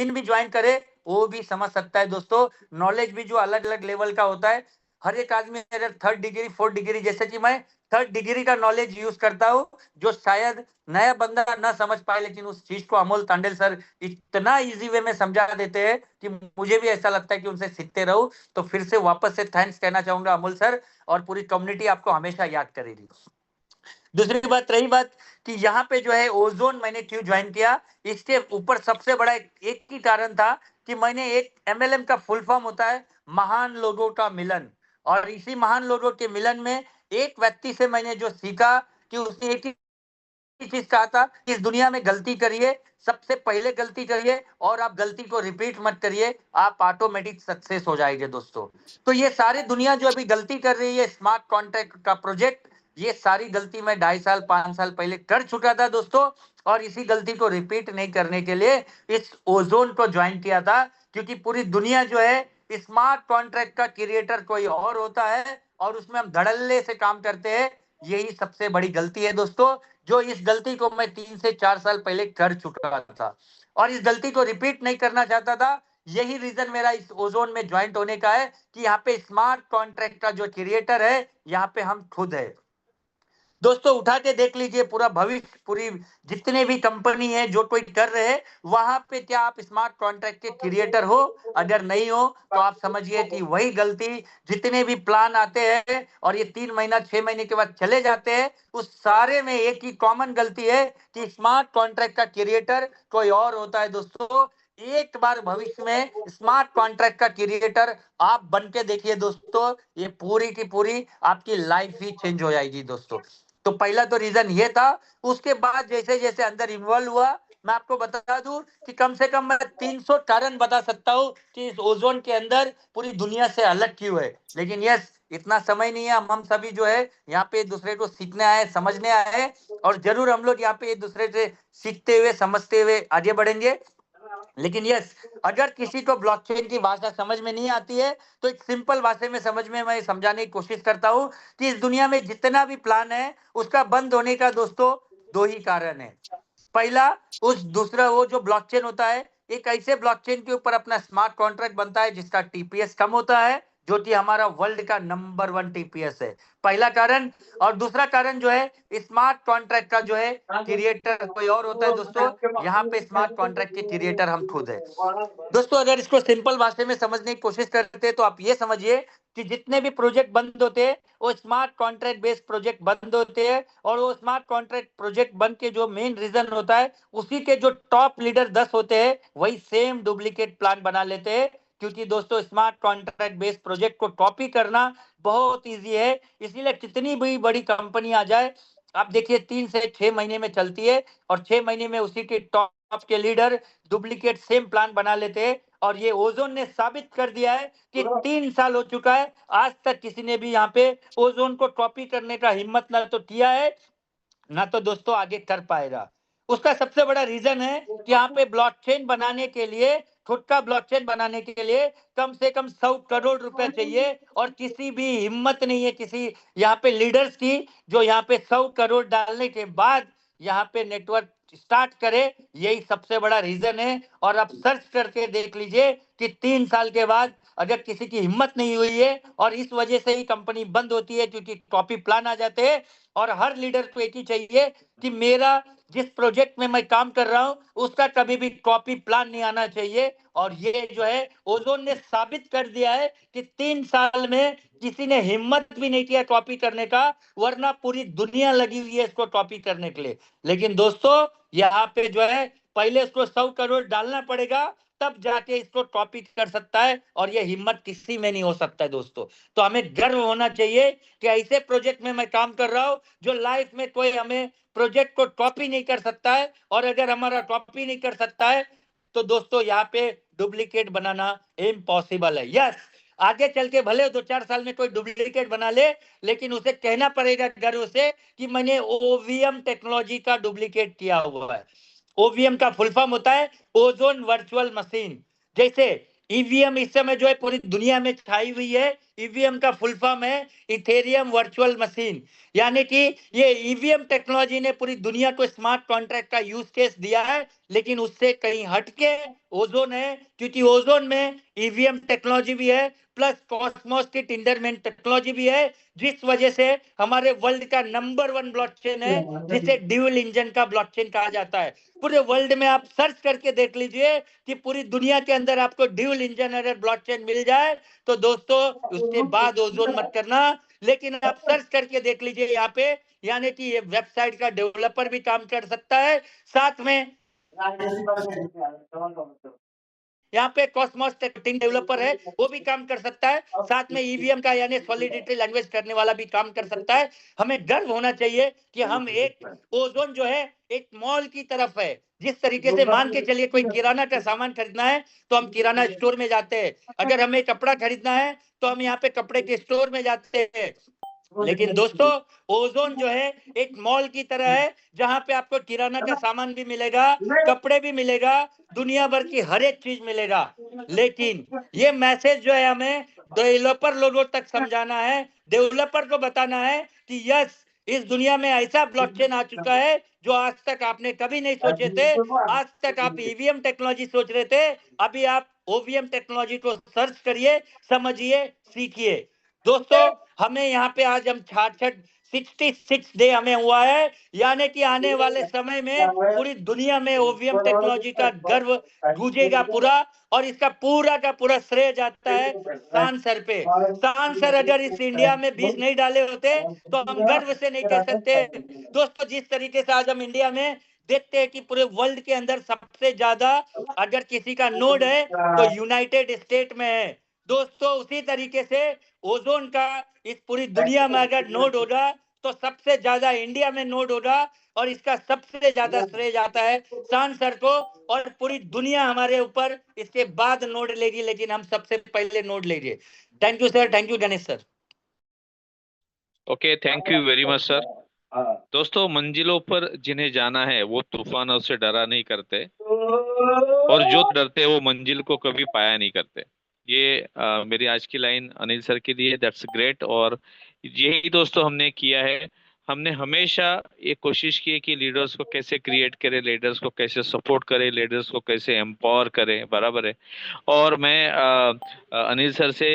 Machine भी join करे वो भी समझ सकता है दोस्तों। नॉलेज भी जो अलग अलग लेवल का होता है, हर एक आदमी अगर 3rd डिग्री 4th डिग्री, जैसे कि मैं 3rd डिग्री का नॉलेज यूज करता हूँ, जो शायद नया बंदा ना समझ पाए, लेकिन उस चीज को अमोल तांडेल सर इतना इजी वे में समझा देते हैं कि मुझे भी ऐसा लगता है कि उनसे सीखते रहो। तो फिर से वापस से थैंक्स कहना चाहूंगा अमोल सर, और पूरी कम्युनिटी आपको हमेशा याद करेगी। दूसरी बात रही बात कि यहाँ पे जो है ओजोन मैंने क्यों ज्वाइन किया, इसके ऊपर सबसे बड़ा एक ही कारण था कि मैंने एक MLM का फुल फॉर्म होता है महान लोगों का मिलन, और इसी महान लोगों के मिलन में एक व्यक्ति से मैंने जो सीखा कि उसने एक ही चीज कहा था कि इस दुनिया में गलती करिए, सबसे पहले गलती करिए और आप गलती को रिपीट मत करिए, आप ऑटोमेटिक सक्सेस हो जाएंगे दोस्तों। तो ये सारी दुनिया जो अभी गलती कर रही है स्मार्ट कॉन्ट्रैक्ट का प्रोजेक्ट, ये सारी गलती मैं 2.5 साल 5 साल पहले कर चुका था दोस्तों, और इसी गलती को रिपीट नहीं करने के लिए इस ओजोन को ज्वाइन किया था, क्योंकि पूरी दुनिया जो है स्मार्ट कॉन्ट्रैक्ट का क्रिएटर कोई और होता है और उसमें हम धड़ल्ले से काम करते हैं। यही सबसे बड़ी गलती है दोस्तों, जो इस गलती को मैं 3 से 4 साल पहले कर चुका था और इस गलती को रिपीट नहीं करना चाहता था। यही रीजन मेरा इस ओजोन में ज्वाइंट होने का है कि यहाँ पे स्मार्ट कॉन्ट्रैक्ट का जो क्रिएटर है, यहाँ पे हम खुद है दोस्तों। उठा के देख लीजिए पूरा भविष्य, पूरी जितने भी कंपनी है जो कोई कर रहे हैं, वहां पे क्या आप स्मार्ट कॉन्ट्रैक्ट के क्रिएटर हो? अगर नहीं हो तो आप समझिए कि वही गलती, जितने भी प्लान आते हैं और ये 3 महीना 6 महीने के बाद चले जाते हैं, उस सारे में एक ही कॉमन गलती है कि स्मार्ट कॉन्ट्रैक्ट का क्रिएटर कोई और होता है दोस्तों। एक बार भविष्य में स्मार्ट कॉन्ट्रैक्ट का क्रिएटर आप बन के देखिए दोस्तों, ये पूरी की पूरी आपकी लाइफ ही चेंज हो जाएगी दोस्तों। तो पहला तो रीजन ये था। उसके बाद जैसे जैसे अंदर इन्वॉल्व हुआ, मैं आपको बता दूं कि कम से कम मैं 300 कारण बता सकता हूं कि इस ओजोन के अंदर पूरी दुनिया से अलग क्यों है। लेकिन यस, इतना समय नहीं है, हम सभी जो है यहाँ पे एक दूसरे को सीखने आए, समझने आए, और जरूर हम लोग यहाँ पे एक दूसरे से सीखते हुए समझते हुए आगे बढ़ेंगे। लेकिन यस, अगर किसी को ब्लॉकचेन की भाषा समझ में नहीं आती है तो एक सिंपल भाषा में समझ में मैं समझाने की कोशिश करता हूं कि इस दुनिया में जितना भी प्लान है उसका बंद होने का दोस्तों दो ही कारण है। पहला, उस दूसरा वो जो ब्लॉकचेन होता है, एक ऐसे ब्लॉकचेन के ऊपर अपना स्मार्ट कॉन्ट्रैक्ट बनता है जिसका टीपीएस कम होता है, जो कि हमारा वर्ल्ड का नंबर 1 टीपीएस है, पहला कारण। और दूसरा कारण जो है स्मार्ट कॉन्ट्रैक्ट का जो है क्रिएटर कोई और होता है दोस्तों, यहाँ पे स्मार्ट कॉन्ट्रैक्ट के क्रिएटर हम खुद है दोस्तों। अगर इसको सिंपल भाषा में समझने की कोशिश करते हैं तो आप ये समझिए कि जितने भी प्रोजेक्ट बंद होते हैं वो स्मार्ट कॉन्ट्रैक्ट बेस्ड प्रोजेक्ट बंद होते हैं, और वो स्मार्ट कॉन्ट्रैक्ट प्रोजेक्ट बंद के जो मेन रीजन होता है, उसी के जो टॉप लीडर 10 होते हैं वही सेम डुप्लीकेट प्लान बना लेते हैं। क्योंकि दोस्तों स्मार्ट कॉन्ट्रैक्ट बेस्ड प्रोजेक्ट को कॉपी करना बहुत ईजी है, इसीलिए कितनी भी बड़ी कंपनी आ जाए, आप देखिए 3 से 6 महीने में चलती है, और 6 महीने में उसी के टॉप के लीडर डुप्लीकेट सेम प्लान बना लेते हैं। और ये ओजोन ने साबित कर दिया है कि 3 साल हो चुका है, आज तक किसी ने भी यहाँ पे ओजोन को कॉपी करने का हिम्मत ना तो किया है, ना तो दोस्तों आगे कर पाएगा। उसका सबसे बड़ा रीजन है कि यहाँ पे ब्लॉकचेन बनाने के लिए, खुद का ब्लॉकचेन बनाने के लिए कम से कम 100 करोड़ रुपए चाहिए, और किसी भी हिम्मत नहीं है किसी यहाँ पे लीडर्स की जो यहाँ पे 100 करोड़ डालने के बाद यहाँ पे नेटवर्क स्टार्ट करे। यही सबसे बड़ा रीजन है। और आप सर्च करके देख लीजिए कि 3 साल के बाद अगर किसी की हिम्मत नहीं हुई है, और इस वजह से ही कंपनी बंद होती है क्योंकि कॉपी प्लान आ जाते हैं, और हर लीडर को एक ही चाहिए कि मेरा जिस प्रोजेक्ट में मैं काम कर रहा हूं उसका कभी भी कॉपी प्लान नहीं आना चाहिए। और ये जो है ओजोन ने साबित कर दिया है कि 3 साल में किसी ने हिम्मत भी नहीं किया कॉपी करने का, वरना पूरी दुनिया लगी हुई है इसको कॉपी करने के लिए। लेकिन दोस्तों यहाँ पे जो है पहले इसको 100 करोड़ डालना पड़ेगा, तब जाके इसको कॉपी कर सकता है, और ये हिम्मत किसी में नहीं हो सकता है दोस्तों। तो हमें गर्व होना चाहिए कि ऐसे प्रोजेक्ट में मैं काम कर रहा हूं जो लाइफ में कोई हमें प्रोजेक्ट को कॉपी नहीं कर सकता है, और अगर हमारा कॉपी नहीं कर सकता है तो दोस्तों यहाँ पे डुप्लीकेट बनाना इम्पॉसिबल है। यस, आगे चल के भले 2-4 साल में कोई डुप्लीकेट बना ले, लेकिन उसे कहना पड़ेगा गर्व से कि मैंने ओवीएम टेक्नोलॉजी का डुप्लीकेट किया हुआ है। ओवीएम का फुल फॉर्म होता है ओजोन वर्चुअल मशीन। जैसे ईवीएम इस समय जो है पूरी दुनिया में छाई हुई है, ईवीएम का फुल फॉर्म है इथेरियम वर्चुअल मशीन। यानी कि ये ईवीएम टेक्नोलॉजी ने पूरी दुनिया को स्मार्ट कॉन्ट्रैक्ट का यूज केस दिया है, लेकिन उससे कहीं हटके ओजोन है, क्योंकि ओजोन में ईवीएम टेक्नोलॉजी भी है प्लस कॉस्मोस की टिंडरमेंट टेक्नोलॉजी भी है, जिस वजह से हमारे वर्ल्ड का नंबर 1 ब्लॉकचेन है, जिसे ड्यूल इंजन का ब्लॉकचेन कहा जाता है। पूरे वर्ल्ड में आप सर्च करके देख लीजिए कि पूरी दुनिया के अंदर आपको ड्यूल इंजन अगर ब्लॉकचेन मिल जाए तो दोस्तों उसके बाद ओजोन मत करना। लेकिन आप सर्च करके देख लीजिए यहाँ पे, यानी कि ये वेबसाइट का डेवलपर भी काम कर सकता है, साथ में यहाँ पे कॉस्मोस टेक्टिंग डेवलपर है वो भी काम कर सकता है, साथ में ईवीएम का यानी सॉलिडिटी लैंग्वेज करने वाला भी काम कर सकता है। हमें गर्व होना चाहिए कि हम एक ओजोन जो है एक मॉल की तरफ है। जिस तरीके से मान के चलिए कोई किराना का सामान खरीदना है तो हम किराना स्टोर में जाते हैं, अगर हमें कपड़ा खरीदना है तो हम यहाँ पे कपड़े के स्टोर में जाते हैं। लेकिन दोस्तों ओजोन जो है एक मॉल की तरह है, जहां पे आपको किराना का सामान भी मिलेगा, कपड़े भी मिलेगा, दुनिया भर की हर एक चीज मिलेगा। लेकिन ये मैसेज जो है हमें डेवलपर लोगों तक समझाना है, डेवलपर को बताना है कि यस, इस दुनिया में ऐसा ब्लॉकचेन आ चुका है जो आज तक आपने कभी नहीं सोचे थे। आज तक आप ईवीएम टेक्नोलॉजी सोच रहे थे, अभी आप ओवीएम टेक्नोलॉजी को सर्च करिए, समझिए, सीखिए। दोस्तों हमें यहाँ पे आज हम 66 डे हमें हुआ है, यानी कि आने वाले समय में पूरी दुनिया में ओवीएम टेक्नोलॉजी का गर्व गूंजेगा पूरा, और इसका पूरा का पूरा श्रेय जाता है शान सर पे। शान सर अगर इस इंडिया में बीज नहीं डाले होते तो हम गर्व से नहीं कह सकते। दोस्तों जिस तरीके से आज हम इंडिया में देखते हैं कि पूरे वर्ल्ड के अंदर सबसे ज्यादा अगर किसी का नोड है तो यूनाइटेड स्टेट में है। दोस्तों उसी तरीके से ओजोन का इस पूरी दुनिया में अगर नोड होगा तो सबसे ज्यादा इंडिया में नोड होगा, और इसका सबसे ज्यादा श्रेय जाता है शान सर को, और पूरी दुनिया हमारे ऊपर इसके बाद नोड लेगी, लेकिन हम सबसे पहले नोड लेंगे। Thank you sir, thank you Ganesh sir. Okay, thank you very much sir. दोस्तों मंजिलों पर जिन्हें जाना है वो तूफानों से डरा नहीं करते, और जो डरते वो मंजिल को कभी पाया नहीं करते। ये मेरी आज की लाइन अनिल सर के लिए, दैट्स ग्रेट। और यही दोस्तों हमने किया है। हमने हमेशा ये कोशिश की है कि लीडर्स को कैसे क्रिएट करें, लीडर्स को कैसे सपोर्ट करें, लीडर्स को कैसे एम्पावर करें, बराबर है। और मैं अनिल सर से